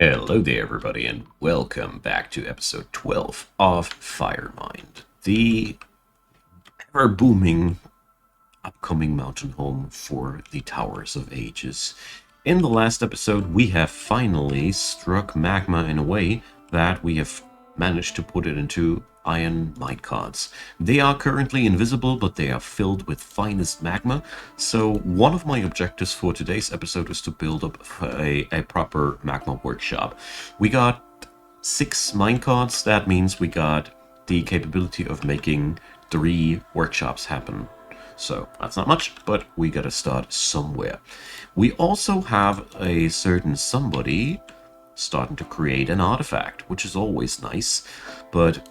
Hello there, everybody, and welcome back to episode 12 of Firemind, the ever booming upcoming mountain home for the Towers of Ages. In the last episode, we have finally struck Magma in a way that we have managed to put it into iron minecarts. They are currently invisible, but they are filled with finest magma. So one of my objectives for today's episode is to build up a proper magma workshop. We got 6 minecarts. That means we got the capability of making 3 workshops happen. So that's not much, but we gotta start somewhere. We also have a certain somebody starting to create an artifact, which is always nice, but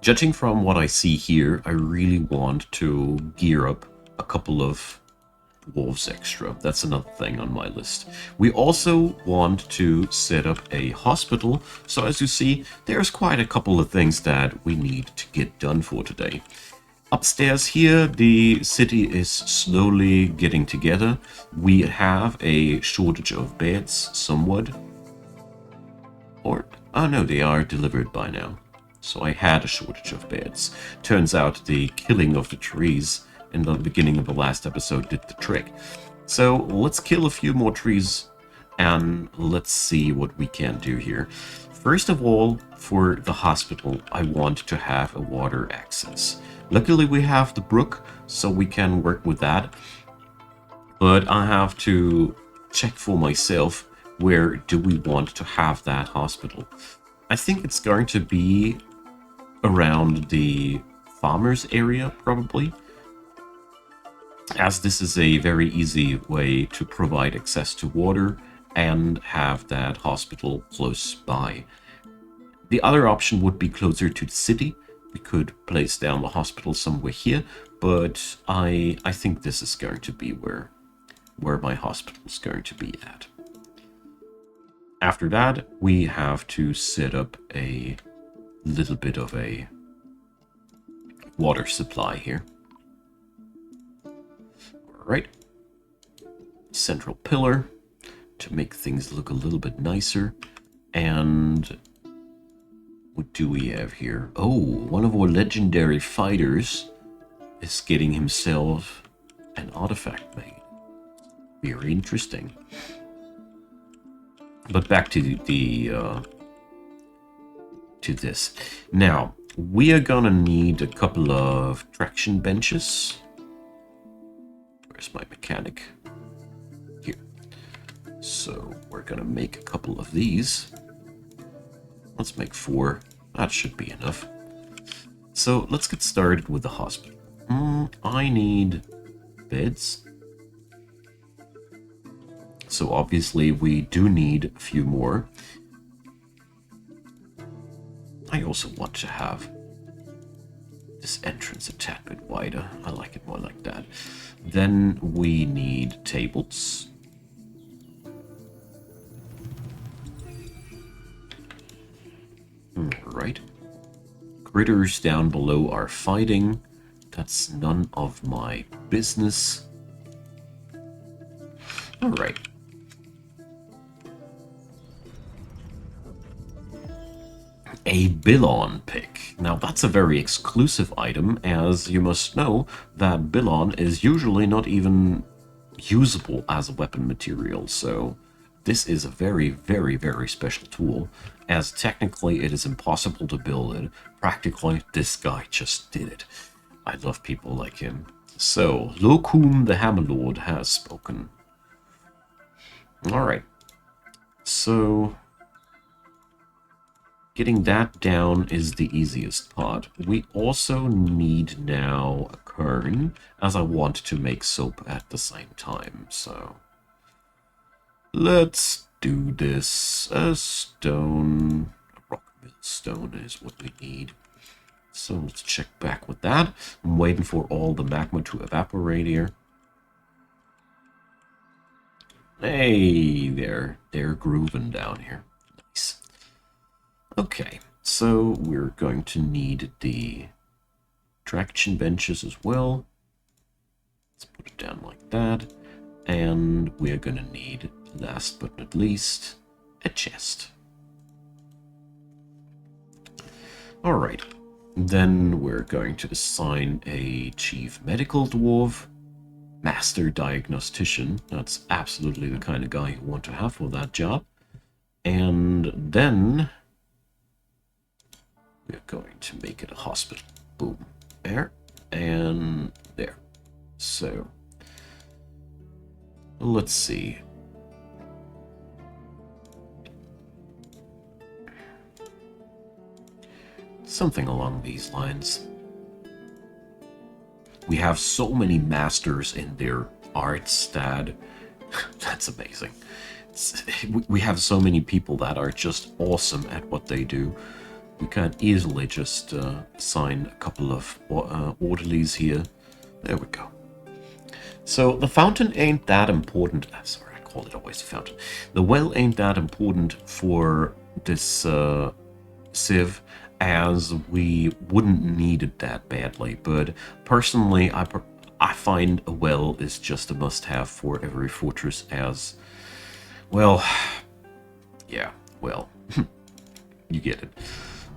judging from what I see here, I really want to gear up a couple of dwarves extra. That's another thing on my list. We also want to set up a hospital, so as you see, there's quite a couple of things that we need to get done for today. Upstairs here, the city is slowly getting together. We have a shortage of beds, somewhat. Or, oh no, they are delivered by now. So I had a shortage of beds. Turns out the killing of the trees in the beginning of the last episode did the trick. So let's kill a few more trees and let's see what we can do here. First of all, for the hospital, I want to have a water access. Luckily we have the brook, so we can work with that. But I have to check for myself, where do we want to have that hospital? I think it's going to be around the farmers area, probably, as this is a very easy way to provide access to water and have that hospital close by. The other option would be closer to the city. We could place down the hospital somewhere here, but I think this is going to be where my hospital is going to be at. After that, we have to set up a little bit of a water supply here. Alright. Central pillar to make things look a little bit nicer. And what do we have here? Oh, one of our legendary fighters is getting himself an artifact made. Very interesting. But back to this. Now, we are gonna need a couple of traction benches. Where's my mechanic? Here. So we're gonna make a couple of these. Let's make 4. That should be enough. So let's get started with the hospital. I need beds. So obviously we do need a few more. I also want to have this entrance a tad bit wider. I like it more like that. Then we need tables. Alright. Critters down below are fighting. That's none of my business. Alright. A Billon pick. Now that's a very exclusive item, as you must know that Billon is usually not even usable as a weapon material, so this is a very, very, very special tool, as technically it is impossible to build it. Practically, this guy just did it. I love people like him. So, Lokum the Hammerlord has spoken. Alright. So getting that down is the easiest part. We also need now a kern, as I want to make soap at the same time, so let's do this. A stone, a rock millstone is what we need. So let's check back with that. I'm waiting for all the magma to evaporate here. Hey, they're grooving down here. Nice. Okay, so we're going to need the traction benches as well. Let's put it down like that. And we're going to need, last but not least, a chest. Alright. Then we're going to assign a Chief Medical Dwarf, Master Diagnostician. That's absolutely the kind of guy you want to have for that job. And then we're going to make it a hospital. Boom. There. And there. So, let's see. Something along these lines. We have so many masters in their arts that that's amazing. We have so many people that are just awesome at what they do. We can easily just assign a couple of orderlies here. There we go. So the fountain ain't that important. Sorry, I call it always a fountain. The well ain't that important for this Civ, as we wouldn't need it that badly. But personally, I find a well is just a must-have for every fortress, as well. Yeah, well, you get it.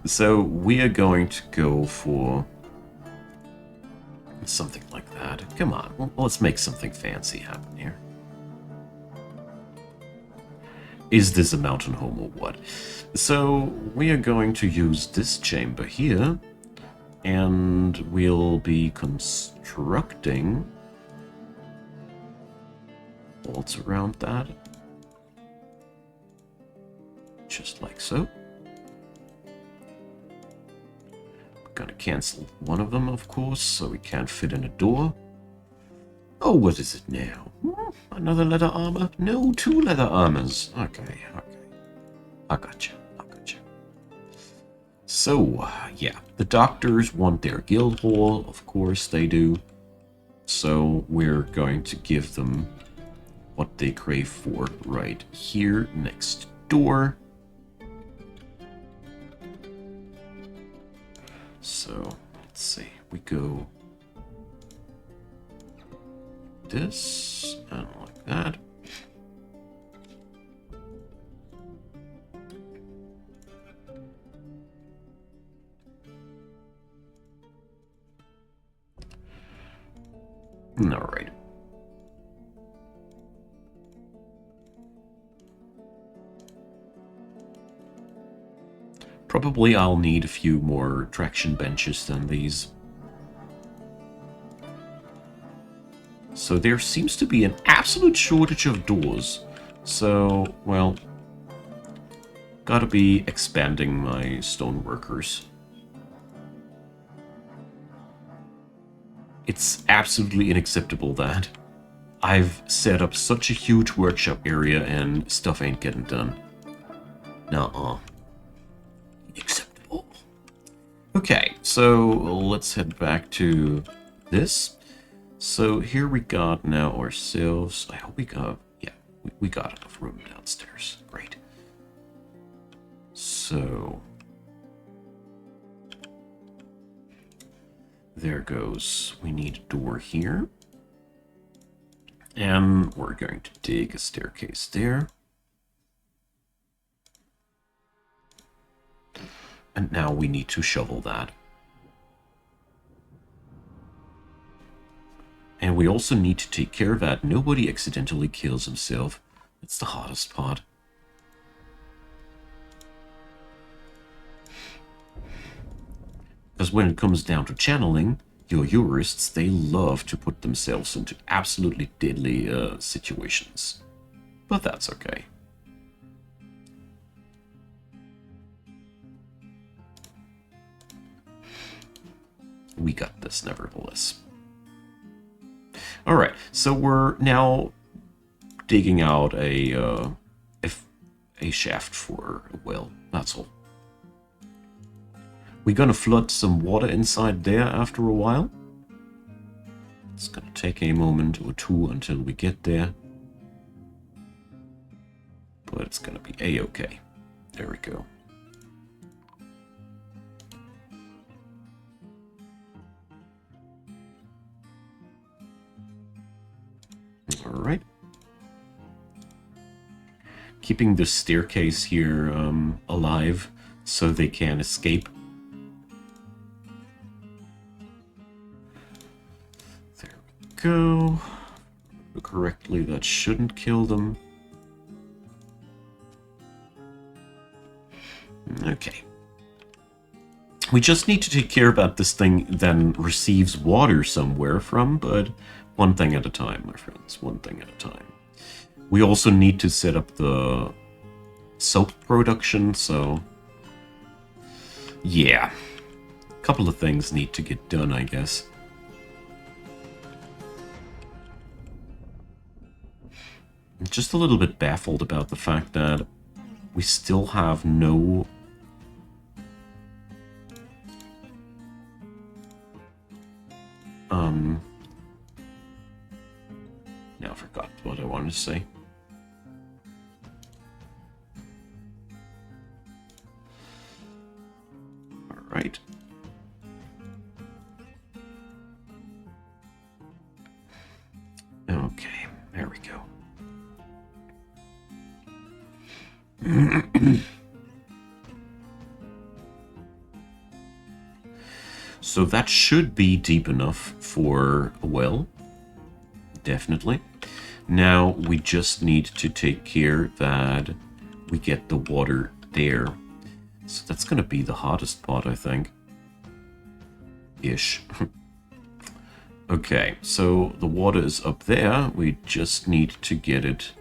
So we are going to go for something like that. Come on, let's make something fancy happen here. Is this a mountain home or what? So we are going to use this chamber here, and we'll be constructing walls around that, just like so. We're gonna cancel one of them, of course, so we can't fit in a door. Oh, what is it now? Another leather armor? No, 2 leather armors. Okay. I gotcha. So, yeah, the doctors want their guild hall, of course they do. So we're going to give them what they crave for right here next door. So, let's see, we go this and like that. All right. Probably I'll need a few more traction benches than these. So there seems to be an absolute shortage of doors. So, well, gotta be expanding my stoneworkers. It's absolutely unacceptable that I've set up such a huge workshop area and stuff ain't getting done. Nuh-uh. Unacceptable. Okay, so let's head back to this. So here we got now ourselves, I hope we got, yeah, we got enough room downstairs. Great. So there goes, we need a door here. And we're going to dig a staircase there. And now we need to shovel that. And we also need to take care that nobody accidentally kills himself. That's the hardest part. Because when it comes down to channeling, your jurists, they love to put themselves into absolutely deadly situations. But that's okay. We got this nevertheless. Alright, so we're now digging out a shaft for a well, that's all. We're gonna flood some water inside there after a while. It's gonna take a moment or two until we get there. But it's gonna be a-okay. There we go. Alright. keeping the staircase here alive so they can escape. There we go. Correctly, that shouldn't kill them. Okay. We just need to take care about this thing then receives water somewhere from, but one thing at a time, my friends. One thing at a time. We also need to set up the soap production, so... yeah. A couple of things need to get done, I guess. I'm just a little bit baffled about the fact that we still have no... Now I forgot what I wanted to say. Alright. Okay, there we go. So that should be deep enough for a well. Definitely. Now we just need to take care that we get the water there. So that's going to be the hottest part, I think. Ish. Okay, so the water is up there. We just need to get it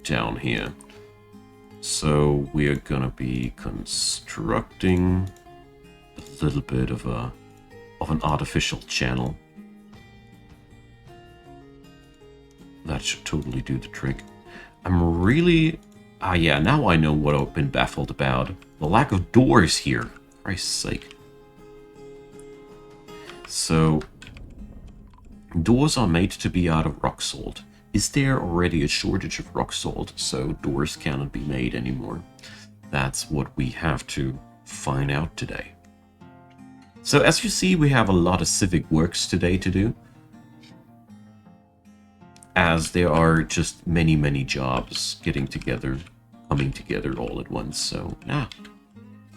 down here. So we're going to be constructing a little bit of an artificial channel. That should totally do the trick. I'm really... ah, yeah, now I know what I've been baffled about. The lack of doors here. For Christ's sake. So, doors are made to be out of rock salt. Is there already a shortage of rock salt, so doors cannot be made anymore? That's what we have to find out today. So, as you see, we have a lot of civic works today to do, as there are just many, many jobs getting together, coming together all at once. So, yeah,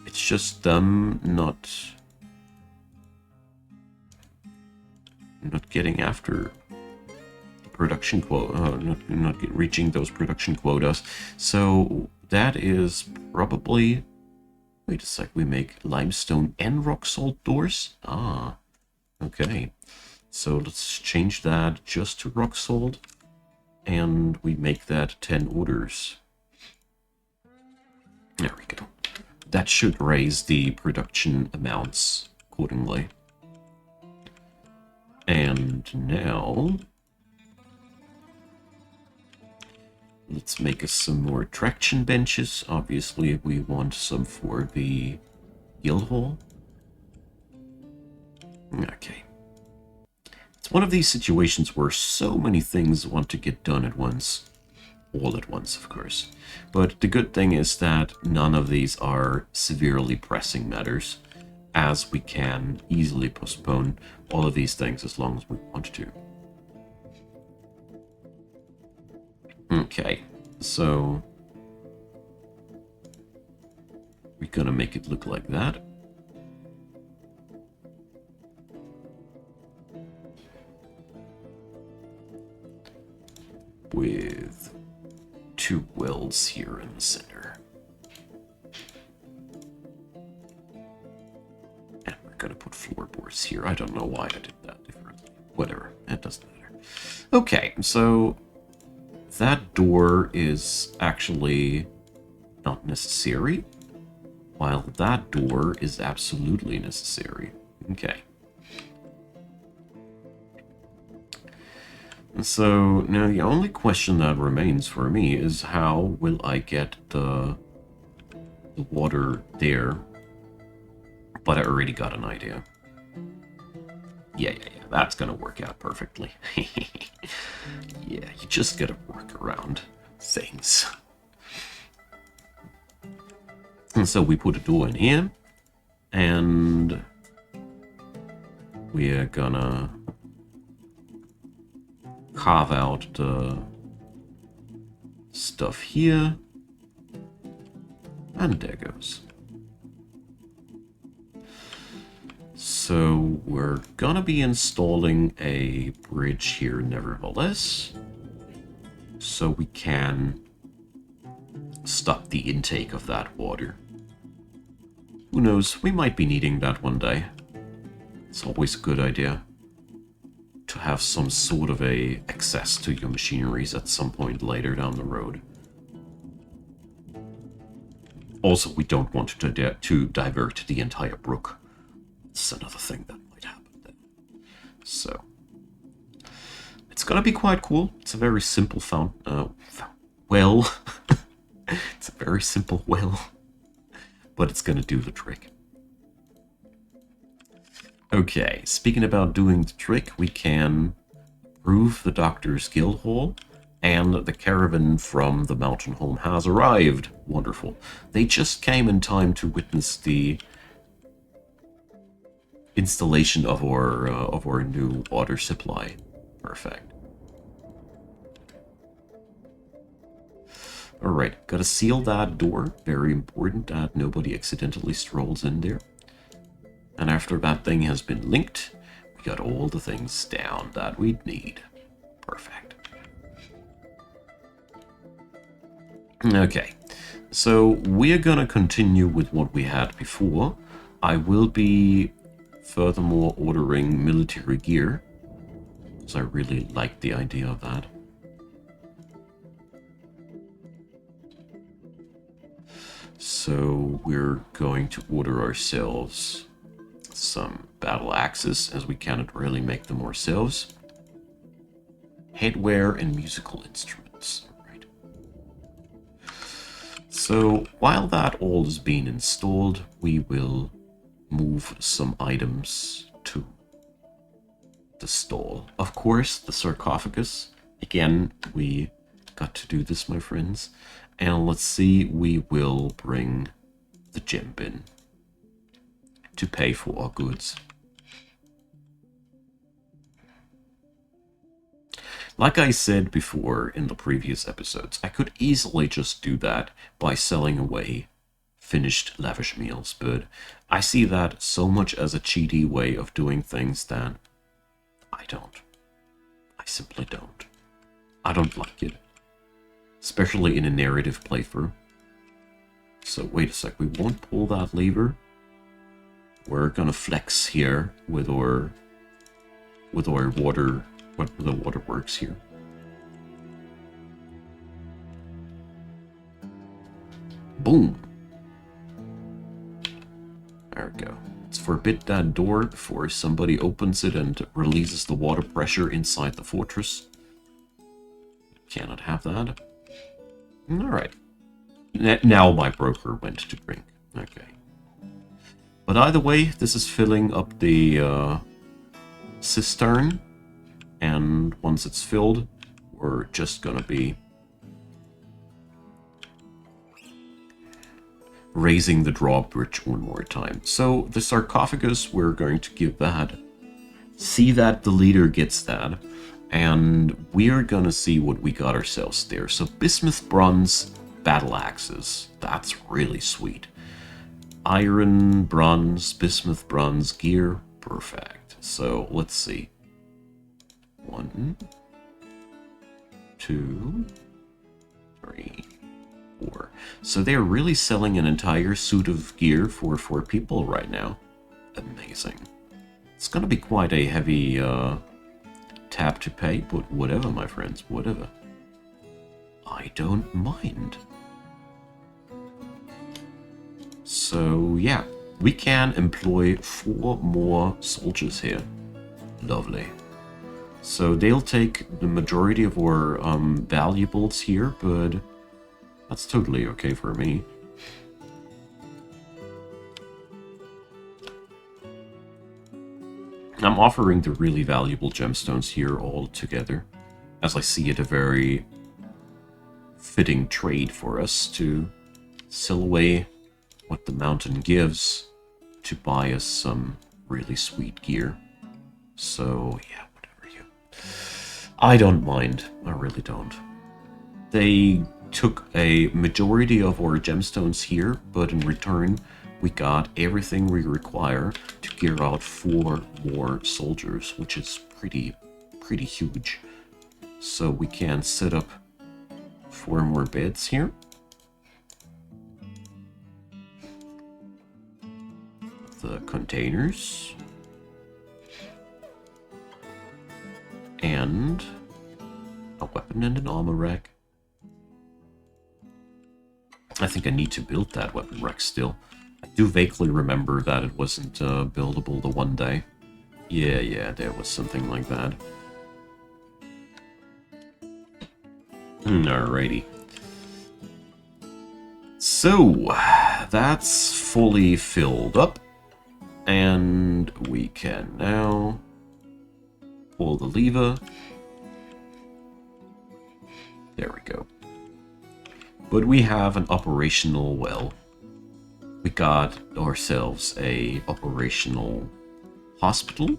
it's just them not getting after the production quota, not reaching those production quotas. So that is probably... wait a sec, we make limestone and rock salt doors? Ah, okay. So let's change that just to rock salt, and we make that 10 orders. There we go. That should raise the production amounts accordingly. And now, let's make us some more traction benches. Obviously, we want some for the guild hall. Okay. It's one of these situations where so many things want to get done at once. All at once, of course. But the good thing is that none of these are severely pressing matters, as we can easily postpone all of these things as long as we want to. Okay, so we're gonna make it look like that. With 2 wells here in the center. And we're gonna put floorboards here. I don't know why I did that differently. Whatever, it doesn't matter. Okay, so that door is actually not necessary, while that door is absolutely necessary. Okay. So now the only question that remains for me is how will I get the water there? But I already got an idea. Yeah, that's gonna work out perfectly. Yeah, you just gotta work around things. And so we put a door in here, and we're gonna carve out the stuff here, And there goes. So we're gonna be installing a bridge here nevertheless, so we can stop the intake of that water. Who knows, we might be needing that one day. It's always a good idea to have some sort of a access to your machineries at some point later down the road. Also, we don't want to divert the entire brook. It's another thing that might happen then. So, it's gonna be quite cool. It's a very simple well. It's a very simple well, but it's gonna do the trick. Okay, speaking about doing the trick, we can approve the Doctor's Guild Hall, and the caravan from the mountain home has arrived. Wonderful. They just came in time to witness the installation of our new water supply. Perfect. Alright, gotta seal that door. Very important that nobody accidentally strolls in there. And after that thing has been linked, we got all the things down that we'd need. Perfect. Okay, so we're gonna continue with what we had before. I will be furthermore ordering military gear, because I really like the idea of that. So we're going to order ourselves some battle axes, as we cannot really make them ourselves. Headwear and musical instruments. Right. So while that all is being installed, we will move some items to the stall. Of course, the sarcophagus. Again, we got to do this, my friends. And let's see, we will bring the gem bin to pay for our goods. Like I said before in the previous episodes, I could easily just do that by selling away finished lavish meals, but I see that so much as a cheaty way of doing things that I don't. I simply don't. I don't like it. Especially in a narrative playthrough. So wait a sec, we won't pull that lever. We're gonna flex here with our water, the waterworks here. Boom. There we go. Let's forbid that door before somebody opens it and releases the water pressure inside the fortress. Cannot have that. Alright. Now my broker went to drink. Okay. But either way, this is filling up the cistern. And once it's filled, we're just gonna be raising the drawbridge one more time. So the sarcophagus, we're going to give that. See that the leader gets that. And we're gonna see what we got ourselves there. So bismuth bronze battle axes. That's really sweet. Iron, bronze, bismuth, bronze gear. Perfect. So let's see. 1, 2, 3, 4. So they're really selling an entire suit of gear for 4 people right now. Amazing. It's gonna be quite a heavy tab to pay, but whatever, my friends, whatever. I don't mind. So yeah, we can employ 4 more soldiers here. Lovely. So they'll take the majority of our valuables here, but that's totally okay for me. I'm offering the really valuable gemstones here all together, as I see it a very fitting trade for us to sell away what the mountain gives to buy us some really sweet gear. So yeah, whatever you. I don't mind. I really don't. They took a majority of our gemstones here, but in return, we got everything we require to gear out 4 more soldiers, which is pretty huge. So we can set up 4 more beds here. The containers. And a weapon and an armor rack. I think I need to build that weapon rack still. I do vaguely remember that it wasn't buildable the one day. Yeah, there was something like that. Alrighty. So, that's fully filled up. And we can now pull the lever. There we go. But we have an operational well. We got ourselves a operational hospital.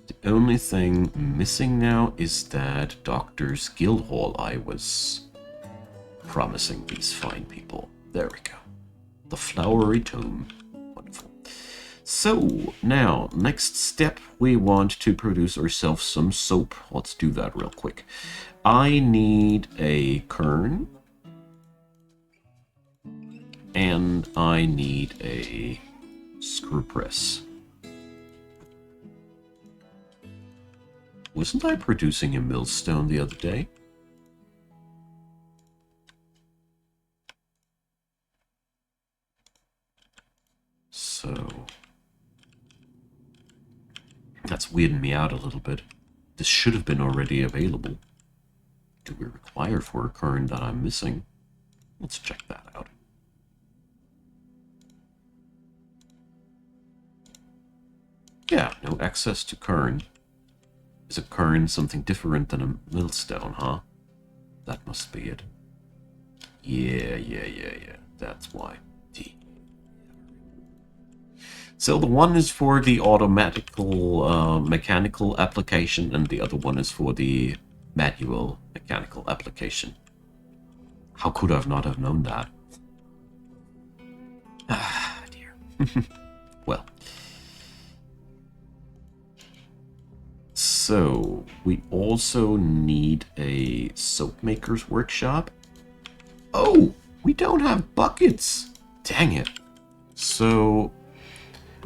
The only thing missing now is that Doctor's Guild Hall I was promising these fine people. There we go. The Flowery Tome. Wonderful. So, now, next step, we want to produce ourselves some soap. Let's do that real quick. I need a kern. And I need a screw press. Wasn't I producing a millstone the other day? So that's weirding me out a little bit. This should have been already available. Do we require for a kern that I'm missing? Let's check that out. Yeah, no access to kern. Is a kern something different than a millstone, huh? That must be it. Yeah. That's why. So the one is for the automatical mechanical application, and the other one is for the manual mechanical application. How could I not have known that? Ah, dear. Well. So, we also need a soap maker's workshop. Oh, we don't have buckets. Dang it. So,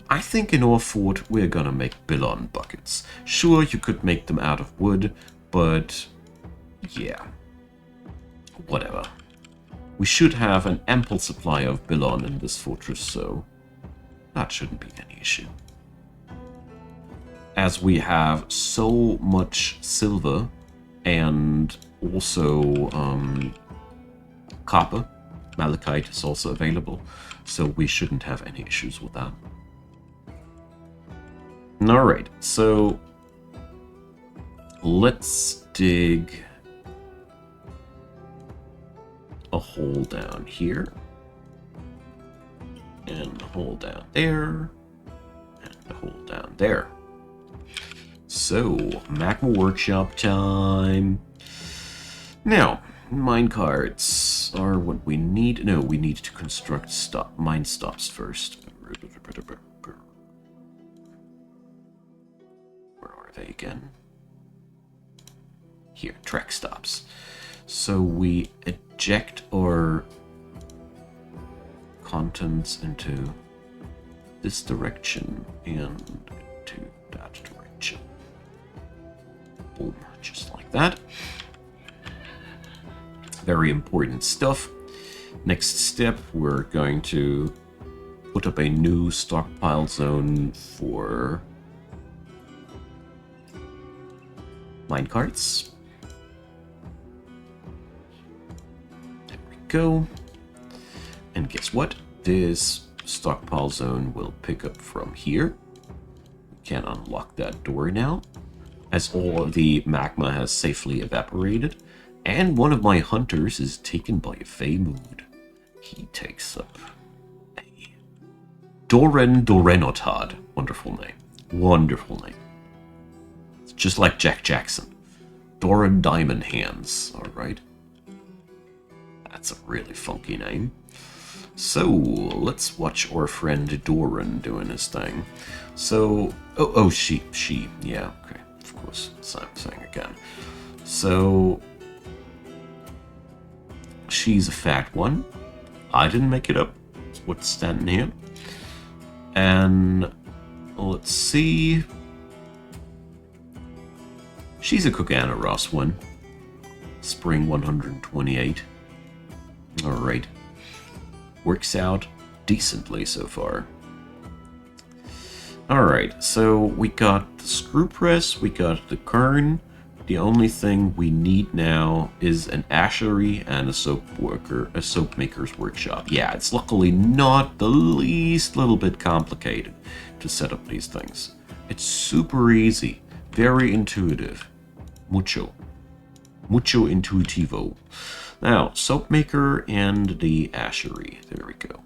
I think in our fort we're gonna make Billon buckets. Sure, you could make them out of wood, but yeah. Whatever. We should have an ample supply of Billon in this fortress, so that shouldn't be any issue. As we have so much silver and also copper, malachite is also available, so we shouldn't have any issues with that. Alright, so let's dig a hole down here, and a hole down there, and a hole down there. So, Magma Workshop time. Now, minecarts are what we need. No, we need to construct mine stops first. Where are they again? Here, track stops. So we eject our contents into this direction and into that direction. Boom, just like that. Very important stuff. Next step, we're going to put up a new stockpile zone for minecarts. There we go. And guess what? This stockpile zone will pick up from here. We can unlock that door now, as all of the magma has safely evaporated. And one of my hunters is taken by a fey mood. He takes up a Dorenotad. Wonderful name. Wonderful name. It's just like Jack Jackson. Doran Diamond Hands, alright? That's a really funky name. So, let's watch our friend Doran doing his thing. So, she, yeah, okay, of course, same thing again. So, she's a fat one. I didn't make it up. It's what's standing here. And let's see. She's a Kogana Ross one. Spring 128. Alright. Works out decently so far. Alright, so we got the screw press, we got the kern. The only thing we need now is an ashery and a soap maker's workshop. Yeah, it's luckily not the least little bit complicated to set up these things. It's super easy, very intuitive. Mucho intuitivo. Now, soap maker and the ashery. There we go.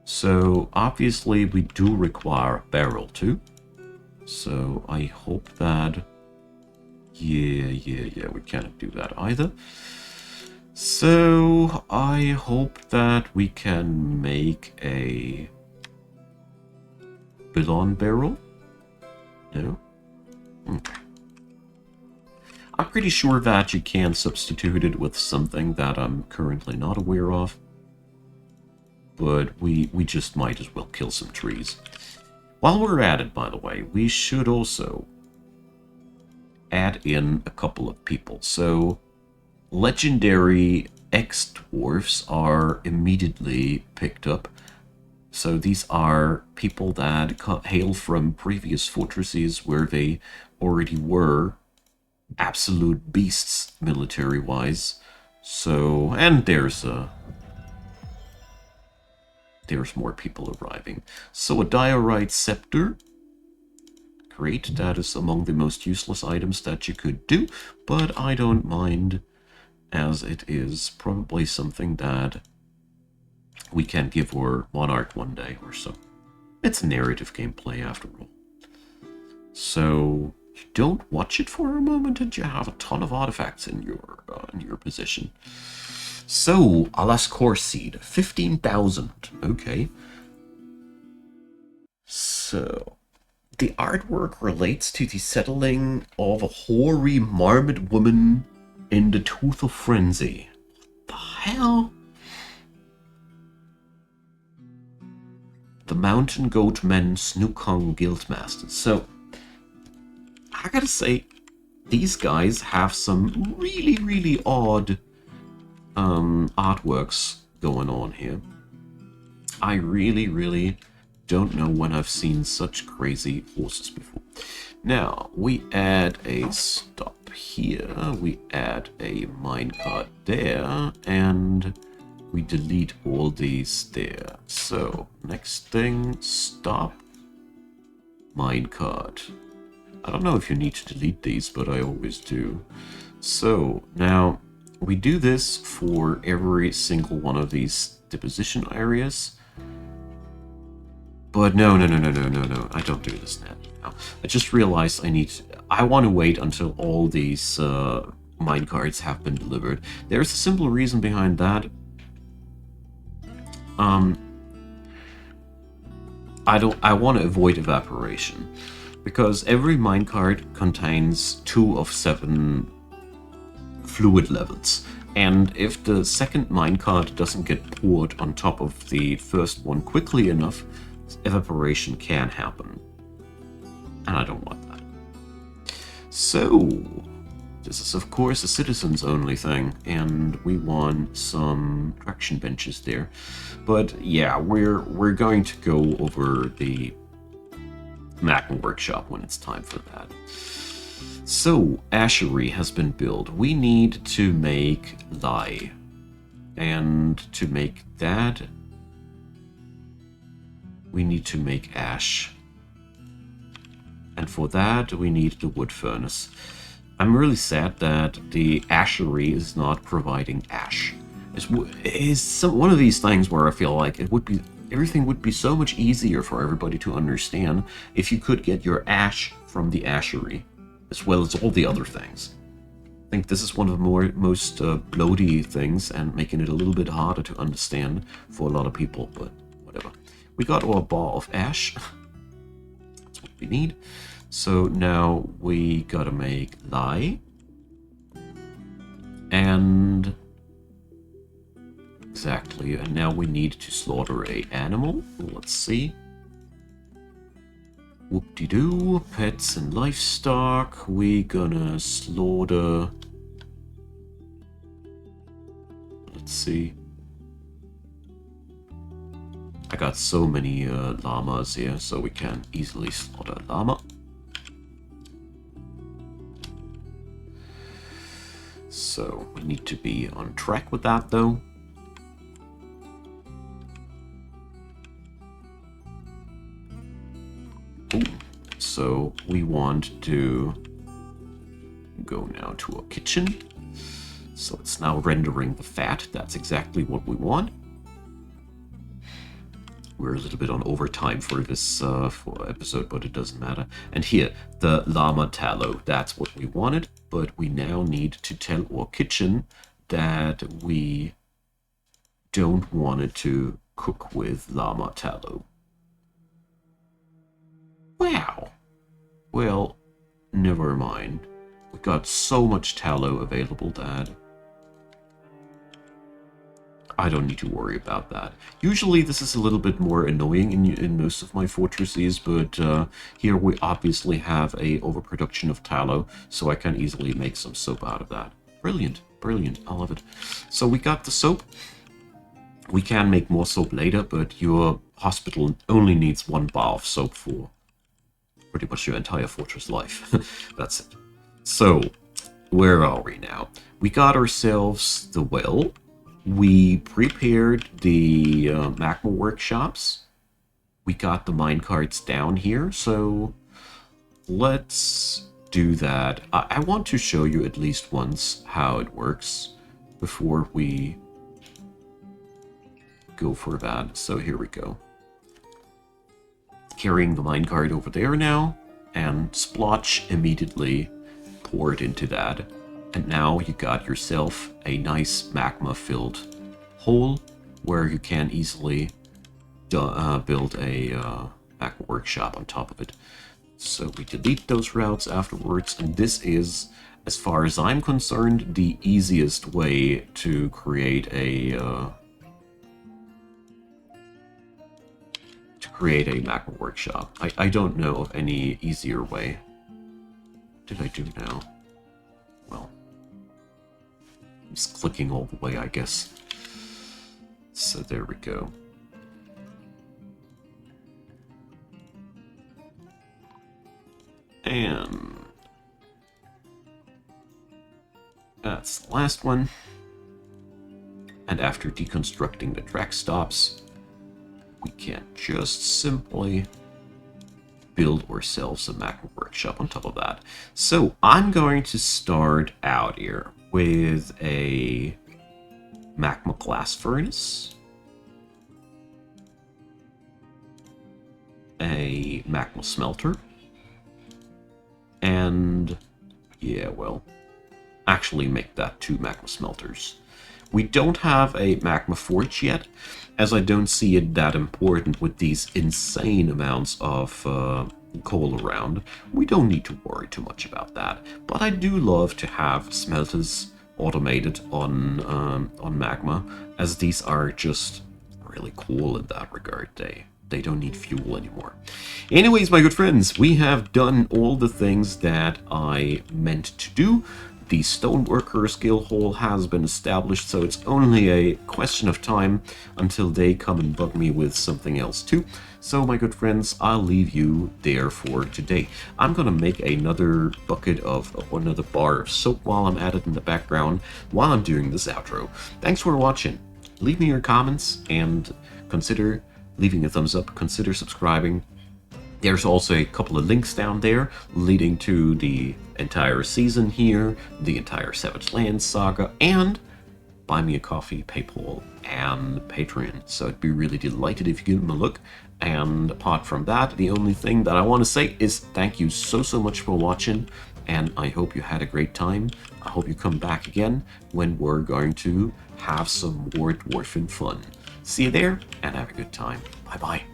So, obviously, we do require a barrel too. So, I hope that... Yeah, we can't do that either. So, I hope that we can make a... Bidon barrel? No? Okay. I'm pretty sure that you can substitute it with something that I'm currently not aware of. But we just might as well kill some trees. While we're at it, by the way, we should also add in a couple of people. So, legendary X-Dwarfs are immediately picked up. So these are people that hail from previous fortresses where they already were absolute beasts military-wise. So, and there's more people arriving. So a diorite scepter. Great, that is among the most useless items that you could do, but I don't mind, as it is probably something that we can give our monarch one day or so. It's a narrative gameplay after all. So you don't watch it for a moment and you have a ton of artifacts in your position. So, Alas Core Seed, 15,000. Okay. So, the artwork relates to the settling of a hoary marmot woman in the Tooth of Frenzy. What the hell? The Mountain Goat Men Snookong Guildmasters. So, I gotta say, these guys have some really, really odd artworks going on here. I really, really don't know when I've seen such crazy horses before. Now, we add a stop here, we add a minecart there, and we delete all these there. So, next thing, stop, minecart. I don't know if you need to delete these, but I always do. So, now, we do this for every single one of these deposition areas. But no, I don't do this now. I just realized I want to wait until all these minecarts have been delivered. There's a simple reason behind that. I want to avoid evaporation, because every minecart contains 2 of 7 fluid levels, and if the second minecart doesn't get poured on top of the first one quickly enough, evaporation can happen, and I don't want that. So this is of course a citizens only thing, and we want some traction benches there. But yeah, we're going to go over the Magma workshop when it's time for that. So, ashery has been built. We need to make lye. And to make that, we need to make ash. And for that, we need the wood furnace. I'm really sad that the ashery is not providing ash. It's one of these things where I feel like everything would be so much easier for everybody to understand if you could get your ash from the ashery, as well as all the other things. think this is one of the most bloaty things and making it a little bit harder to understand for a lot of people, but whatever. We got our ball of ash. That's what we need. So now we gotta make lye. And exactly, and now we need to slaughter a animal. Let's see. Whoop-de-doo, pets and livestock. We gonna slaughter. Let's see. I got so many llamas here, so we can easily slaughter a llama. So we need to be on track with that, though. Ooh. So we want to go now to our kitchen. So it's now rendering the fat. That's exactly what we want. We're a little bit on overtime for this for episode, but it doesn't matter. And here, the llama tallow. That's what we wanted, but we now need to tell our kitchen that we don't want it to cook with llama tallow. Wow. Well, never mind. We got so much tallow available that I don't need to worry about that. Usually this is a little bit more annoying in most of my fortresses, but here we obviously have a overproduction of tallow, so I can easily make some soap out of that. Brilliant, brilliant, I love it. So we got the soap. We can make more soap later, but your hospital only needs 1 bar of soap for pretty much your entire fortress life. That's it. So, where are we now? We got ourselves the well. We prepared the Magma workshops. We got the minecarts down here, so let's do that. I want to show you at least once how it works before we go for that. So here we go. Carrying the minecart over there now, and splotch immediately pour it into that. And now you got yourself a nice magma-filled hole where you can easily build a magma workshop on top of it. So we delete those routes afterwards, and this is, as far as I'm concerned, the easiest way to create a magma workshop. I don't know of any easier way. What did I do now? Well, I'm just clicking all the way, I guess. So there we go. And that's the last one. And after deconstructing the track stops, we can just simply build ourselves a magma workshop on top of that. So I'm going to start out here with a magma glass furnace, a magma smelter, and yeah, well, actually make that 2 magma smelters. We don't have a magma forge yet, as I don't see it that important with these insane amounts of coal around. We don't need to worry too much about that, but I do love to have smelters automated on Magma, as these are just really cool in that regard. They don't need fuel anymore. Anyways, my good friends, we have done all the things that I meant to do. The stoneworker skill hole has been established, so it's only a question of time until they come and bug me with something else too. So, my good friends, I'll leave you there for today. I'm gonna make another bucket of another bar of soap while I'm at it in the background while I'm doing this outro. Thanks for watching. Leave me your comments and consider leaving a thumbs up. Consider subscribing. There's also a couple of links down there leading to the entire season here, the entire Savage Lands saga, and Buy Me a Coffee, PayPal, and Patreon. So I'd be really delighted if you give them a look. And apart from that, the only thing that I want to say is thank you so much for watching, and I hope you had a great time. I hope you come back again when we're going to have some more dwarfen fun. See you there, and have a good time. Bye-bye.